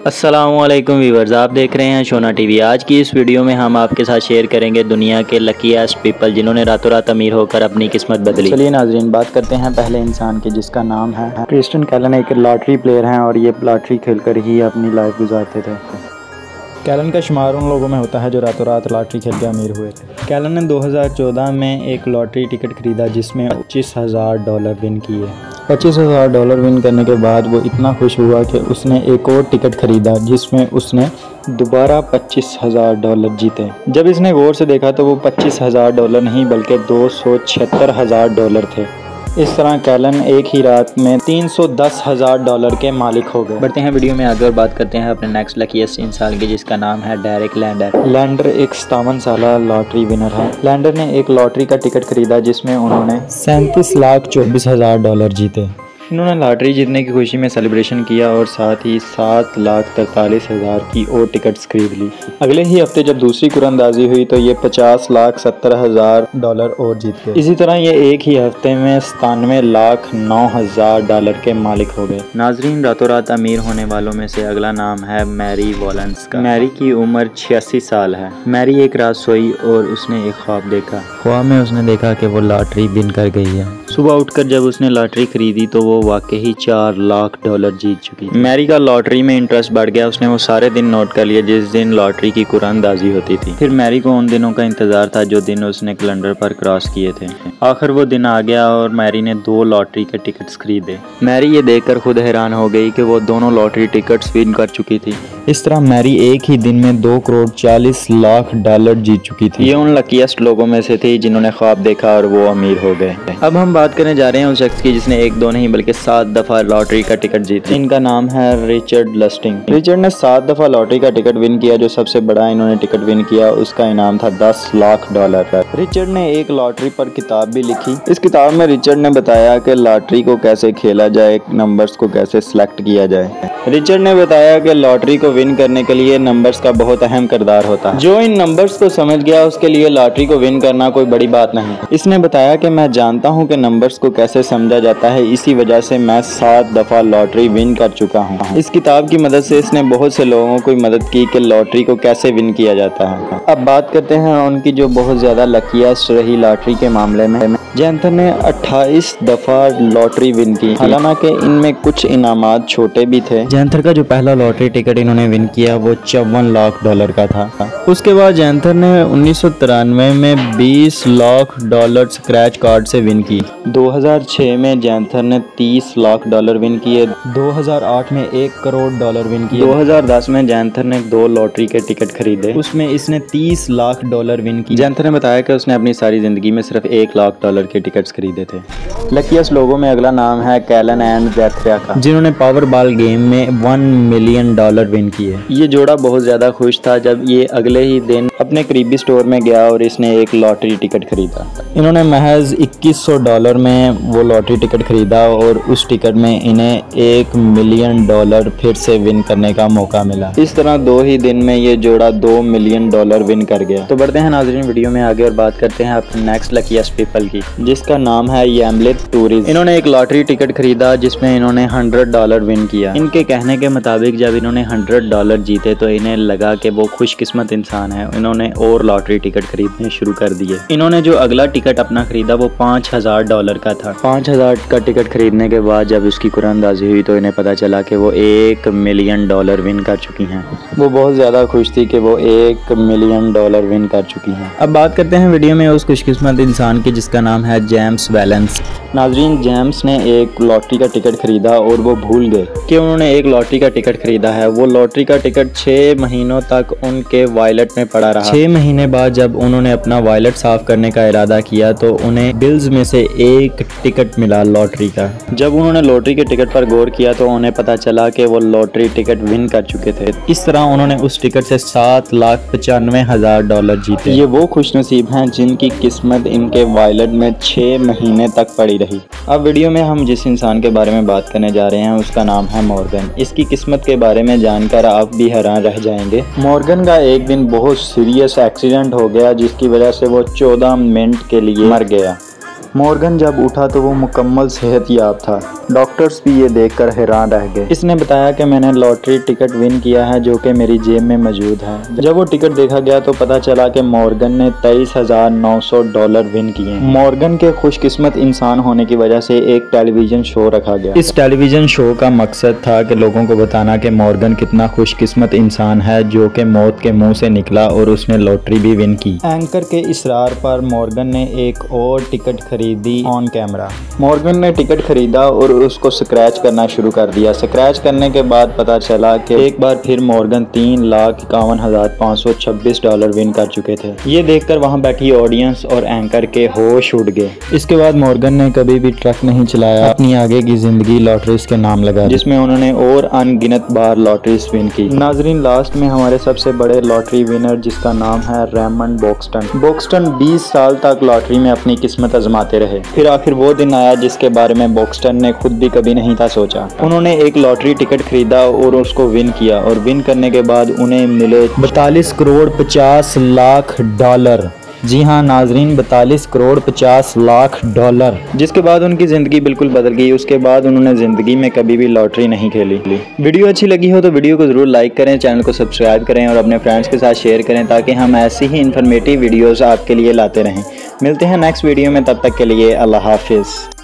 अस्सलामुअलैकुम व्यूवर्स, आप देख रहे हैं शोना टीवी। आज की इस वीडियो में हम आपके साथ शेयर करेंगे दुनिया के लकीएस्ट पीपल जिन्होंने रातों रात अमीर होकर अपनी किस्मत बदली। चलिए नाजरीन, बात करते हैं पहले इंसान की जिसका नाम है क्रिस्टियन कैलन। एक लॉटरी प्लेयर हैं और ये लॉटरी खेलकर ही अपनी लाइफ गुजारते थे। कैलन का शुमार उन लोगों में होता है जो रातों रात लॉटरी खेल के अमीर हुए थे। कैलन ने 2014 में एक लॉटरी टिकट खरीदा जिसमें $25,000 विन किए। $25,000 विन करने के बाद वो इतना खुश हुआ कि उसने एक और टिकट खरीदा जिसमें उसने दोबारा $25,000 जीते। जब इसने गौर से देखा तो वो $25,000 नहीं बल्कि $276,000 थे। इस तरह कैलन एक ही रात में $310,000 के मालिक हो गए। बढ़ते हैं वीडियो में आगे और बात करते हैं अपने नेक्स्ट लकीएस्ट इंसान की जिसका नाम है डेरेक लैंडर। लैंडर एक 57 साला लॉटरी विनर है। लैंडर ने एक लॉटरी का टिकट खरीदा जिसमें उन्होंने $37,24,000 जीते। इन्होंने लॉटरी जीतने की खुशी में सेलिब्रेशन किया और साथ ही $7,43,000 की और टिकट्स खरीद ली। अगले ही हफ्ते जब दूसरी कुरानंदाजी हुई तो ये $50,70,000 और जीत गए। इसी तरह ये एक ही हफ्ते में $97,09,000 के मालिक हो गए। नाजरीन, रातों रात अमीर होने वालों में से अगला नाम है मैरी वॉलेंस का। मैरी की उम्र 86 साल है। मैरी एक रात सोई और उसने एक ख्वाब देखा। ख्वाब में उसने देखा कि वो लॉटरी विन कर गई है। सुबह उठकर जब उसने लॉटरी खरीदी तो वो वाकई $4,00,000 जीत चुकी। मैरी का लॉटरी में इंटरेस्ट बढ़ गया। उसने वो सारे दिन नोट कर लिए जिस दिन लॉटरी की कुरानंदाजी होती थी। फिर मैरी को उन दिनों का इंतजार था जो दिन उसने कैलेंडर पर क्रॉस किए थे। आखिर वो दिन आ गया और मैरी ने 2 लॉटरी के टिकट्स खरीदे। मैरी ये देखकर खुद हैरान हो गई कि वो दोनों लॉटरी टिकट्स विन कर चुकी थी। इस तरह मैरी एक ही दिन में $2,40,00,000 जीत चुकी थी। ये उन लकीएस्ट लोगों में से थी जिन्होंने ख्वाब देखा और वो अमीर हो गए। अब हम बात करने जा रहे हैं उस शख्स की जिसने 1-2 नहीं बल्कि 7 दफा लॉटरी का टिकट जीता। इनका नाम है रिचर्ड लस्टिंग। रिचर्ड ने 7 दफा लॉटरी का टिकट विन किया। जो सबसे बड़ा इन्होंने टिकट विन किया उसका इनाम था $10,00,000। रिचर्ड ने एक लॉटरी पर किताब भी लिखी। इस किताब में रिचर्ड ने बताया कि लॉटरी को कैसे खेला जाए, नंबर्स को कैसे सिलेक्ट किया जाए। रिचर्ड ने बताया कि लॉटरी को विन करने के लिए नंबर्स का बहुत अहम किरदार होता है। जो इन नंबर्स को समझ गया उसके लिए लॉटरी को विन करना कोई बड़ी बात नहीं। इसने बताया कि मैं जानता हूं कि नंबर्स को कैसे समझा जाता है, इसी वजह से मैं 7 दफा लॉटरी विन कर चुका हूं। इस किताब की मदद से इसने बहुत से लोगों को मदद की कि लॉटरी को कैसे विन किया जाता है। अब बात करते हैं उनकी जो बहुत ज्यादा लकीएस्ट रही लॉटरी के मामले में। जैंथर ने 28 दफा लॉटरी विन की। हालांकि इनमें कुछ इनामात छोटे भी थे। जैंथर का जो पहला लॉटरी टिकट इन्होंने विन किया वो $54,00,000 का था। उसके बाद जैंथर ने 1993 में $20,00,000 स्क्रैच कार्ड से विन की। 2006 में जैंथर ने $30,00,000 विन किए। 2008 में $1,00,00,000 विन किए। 2010 में जैंथर ने 2 लॉटरी के टिकट खरीदे। उसमें इसने $30,00,000 विन की। जैंथर ने बताया कि उसने अपनी सारी जिंदगी में सिर्फ $1,00,000 के टिकट्स खरीदे थे। लकीएस्ट लोगों में अगला नाम है कैलन एंड जैथरिया का, जिन्होंने पावर बॉल गेम में $1 मिलियन विन किए। ये जोड़ा बहुत ज्यादा खुश था जब ये अगले ही दिन अपने करीबी स्टोर में गया और इसने एक लॉटरी टिकट खरीदा। इन्होंने महज $2,100 में वो लॉटरी टिकट खरीदा और उस टिकट में इन्हें $1 मिलियन फिर से विन करने का मौका मिला। इस तरह 2 ही दिन में ये जोड़ा $2 मिलियन विन कर गया। तो बढ़ते हैं नाजरीन वीडियो में आगे और बात करते हैं अपने नेक्स्ट लकीएस्ट पीपल की जिसका नाम है यैमलेट टूरिस्ट। इन्होंने एक लॉटरी टिकट खरीदा जिसमें इन्होंने $100 विन किया। इनके कहने के मुताबिक जब इन्होंने $100 जीते तो इन्हें लगा कि वो खुशकिस्मत इंसान है। इन्होंने और लॉटरी टिकट खरीदने शुरू कर दिए। इन्होंने जो अगला टिकट अपना खरीदा वो $5,000 का था। 5,000 का टिकट खरीदने के बाद जब उसकी कुरानंदाजी हुई तो इन्हें पता चला कि वो $1 मिलियन विन कर चुकी हैं। वो बहुत ज़्यादा खुश थी कि वो $1 मिलियन विन कर चुकी हैं। अब बात करते हैं वीडियो में उस खुशकिस्मत इंसान की जिसका नाम है जेम्स वैलेंस। नाजरीन, जेम्स ने एक लॉटरी का टिकट खरीदा और वो भूल गए कि उन्होंने एक लॉटरी का टिकट खरीदा है। वो लॉटरी का टिकट 6 महीनों तक उनके वॉलेट में पड़ा रहा। 6 महीने बाद जब उन्होंने अपना वॉलेट साफ करने का इरादा किया तो उन्हें बिल्स में से एक टिकट मिला लॉटरी का। जब उन्होंने लॉटरी के टिकट पर गौर किया तो उन्हें पता चला कि वो लॉटरी टिकट विन कर चुके थे। इस तरह उन्होंने उस टिकट से $7,95,000 जीते। ये वो खुशनसीब हैं जिनकी किस्मत इनके वॉलेट में 6 महीने तक पड़ी रही। अब वीडियो में हम जिस इंसान के बारे में बात करने जा रहे हैं उसका नाम है मॉर्गन। इसकी किस्मत के बारे में जानकर आप भी हैरान रह जाएंगे। मॉर्गन का एक दिन बहुत सीरियस एक्सीडेंट हो गया जिसकी वजह से वो 14 मिनट के लिए मर गया। मॉर्गन जब उठा तो वो मुकम्मल सेहतयाब था। डॉक्टर्स भी ये देखकर हैरान रह गए। इसने बताया कि मैंने लॉटरी टिकट विन किया है जो कि मेरी जेब में मौजूद है। जब वो टिकट देखा गया तो पता चला कि मॉर्गन ने $23,900 विन किए। मॉर्गन के खुशकिस्मत इंसान होने की वजह से एक टेलीविजन शो रखा गया। इस टेलीविजन शो का मकसद था कि लोगों को बताना कि मॉर्गन कितना खुशकिस्मत इंसान है जो कि मौत के मुंह से निकला और उसने लॉटरी भी विन की। एंकर के इसरार पर मॉर्गन ने एक और टिकट खरीदी ऑन कैमरा। मॉर्गन ने टिकट खरीदा और उसको स्क्रैच करना शुरू कर दिया। स्क्रैच करने के बाद पता चला कि एक बार फिर मॉर्गन $3,51,526 विन कर चुके थे। ये देखकर वहां बैठी ऑडियंस और एंकर के होश उड़ गए। इसके बाद मॉर्गन ने कभी भी ट्रक नहीं चलाया। अपनी आगे की जिंदगी लॉटरीज के नाम लगा जिसमें उन्होंने और अनगिनत बार लॉटरीज विन की। नाजरीन, लास्ट में हमारे सबसे बड़े लॉटरी विनर जिसका नाम है रेमंड बोक्सटन 20 साल तक लॉटरी में अपनी किस्मत आजमाते रहे। फिर आखिर वो दिन आया जिसके बारे में बोक्सटन ने खुद भी कभी नहीं था सोचा। उन्होंने एक लॉटरी टिकट खरीदा और उसको विन किया और विन करने के बाद उन्हें मिले $42,50,00,000। जी हाँ नाजरीन, $42,50,00,000, जिसके बाद उनकी ज़िंदगी बिल्कुल बदल गई। उसके बाद उन्होंने ज़िंदगी में कभी भी लॉटरी नहीं खेली। वीडियो अच्छी लगी हो तो वीडियो को ज़रूर लाइक करें, चैनल को सब्सक्राइब करें और अपने फ्रेंड्स के साथ शेयर करें ताकि हम ऐसी ही इन्फॉर्मेटिव वीडियोज़ आपके लिए लाते रहें। मिलते हैं नेक्स्ट वीडियो में, तब तक के लिए अल्लाह हाफिज़।